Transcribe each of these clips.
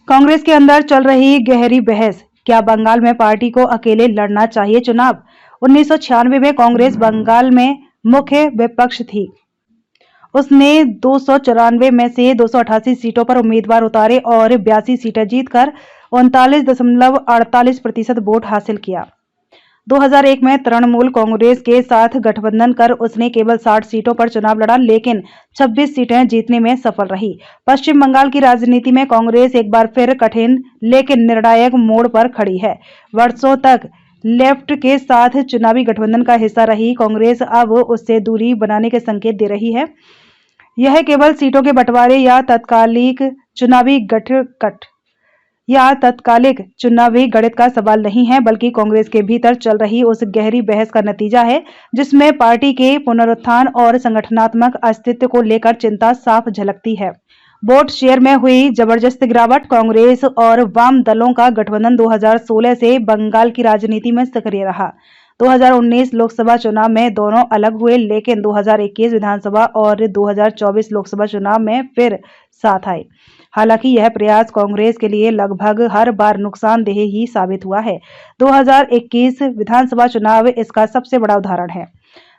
कांग्रेस के अंदर चल रही गहरी बहस, क्या बंगाल में पार्टी को अकेले लड़ना चाहिए चुनाव? 1996 में कांग्रेस बंगाल में मुख्य विपक्ष थी। उसने 294 में से 288 सीटों पर उम्मीदवार उतारे और 82 सीटें जीतकर 39.48% वोट हासिल किया। 2001 में तृणमूल कांग्रेस के साथ गठबंधन कर उसने केवल 60 सीटों पर चुनाव लड़ा, लेकिन 26 सीटें जीतने में सफल रही। पश्चिम बंगाल की राजनीति में कांग्रेस एक बार फिर कठिन लेकिन निर्णायक मोड़ पर खड़ी है। वर्षों तक लेफ्ट के साथ चुनावी गठबंधन का हिस्सा रही कांग्रेस अब उससे दूरी बनाने के संकेत दे रही है। यह केवल सीटों के बंटवारे या तत्कालिक चुनावी गणित का सवाल नहीं है, बल्कि कांग्रेस के भीतर चल रही उस गहरी बहस का नतीजा है जिसमें पार्टी के पुनरुत्थान और संगठनात्मक अस्तित्व को लेकर चिंता साफ झलकती है। वोट शेयर में हुई जबरदस्त गिरावट। कांग्रेस और वाम दलों का गठबंधन 2016 से बंगाल की राजनीति में सक्रिय रहा। 2019 लोकसभा चुनाव में दोनों अलग हुए, लेकिन 2021 विधानसभा और 2024 लोकसभा चुनाव में फिर साथ आए। हालांकि यह प्रयास कांग्रेस के लिए लगभग हर बार नुकसानदेह ही साबित हुआ है। 2021 विधानसभा चुनाव इसका सबसे बड़ा उदाहरण है,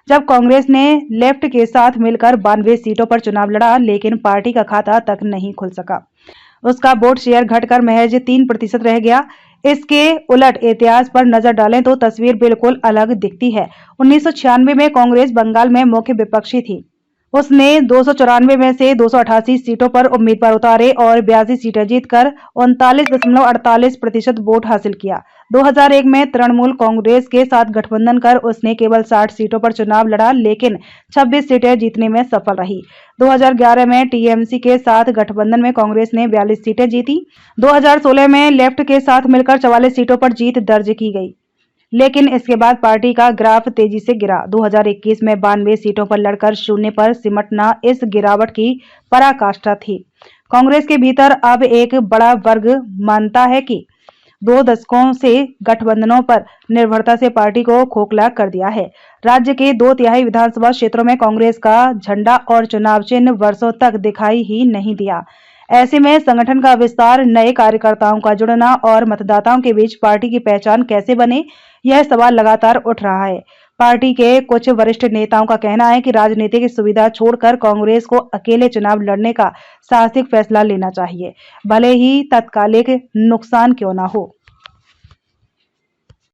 जब कांग्रेस ने लेफ्ट के साथ मिलकर 92 सीटों पर चुनाव लड़ा, लेकिन पार्टी का खाता तक नहीं खुल सका। उसका वोट शेयर घटकर महज 3% रह गया। इसके उलट इतिहास पर नजर डालें तो तस्वीर बिल्कुल अलग दिखती है। 1996 में कांग्रेस बंगाल में मुख्य विपक्षी थी। उसने 294 में से 288 सीटों पर उम्मीदवार उतारे और 82 सीटें जीतकर 39.48% वोट हासिल किया। 2001 में तृणमूल कांग्रेस के साथ गठबंधन कर उसने केवल 60 सीटों पर चुनाव लड़ा, लेकिन 26 सीटें जीतने में सफल रही। 2011 में टीएमसी के साथ गठबंधन में कांग्रेस ने 42 सीटें जीती। 2016 में लेफ्ट के साथ मिलकर 44 सीटों पर जीत दर्ज की गई, लेकिन इसके बाद पार्टी का ग्राफ तेजी से गिरा। 2021 में 92 सीटों पर लड़कर शून्य पर सिमटना इस गिरावट की पराकाष्ठा थी। कांग्रेस के भीतर अब एक बड़ा वर्ग मानता है कि 2 दशकों से गठबंधनों पर निर्भरता से पार्टी को खोखला कर दिया है। राज्य के 2/3 विधानसभा क्षेत्रों में कांग्रेस का झंडा और चुनाव चिन्ह वर्षों तक दिखाई ही नहीं दिया। ऐसे में संगठन का विस्तार, नए कार्यकर्ताओं का जुड़ना और मतदाताओं के बीच पार्टी की पहचान कैसे बने, यह सवाल लगातार उठ रहा है। पार्टी के कुछ वरिष्ठ नेताओं का कहना है कि राजनीतिक सुविधा छोड़कर कांग्रेस को अकेले चुनाव लड़ने का साहसिक फैसला लेना चाहिए, भले ही तत्कालिक नुकसान क्यों न हो।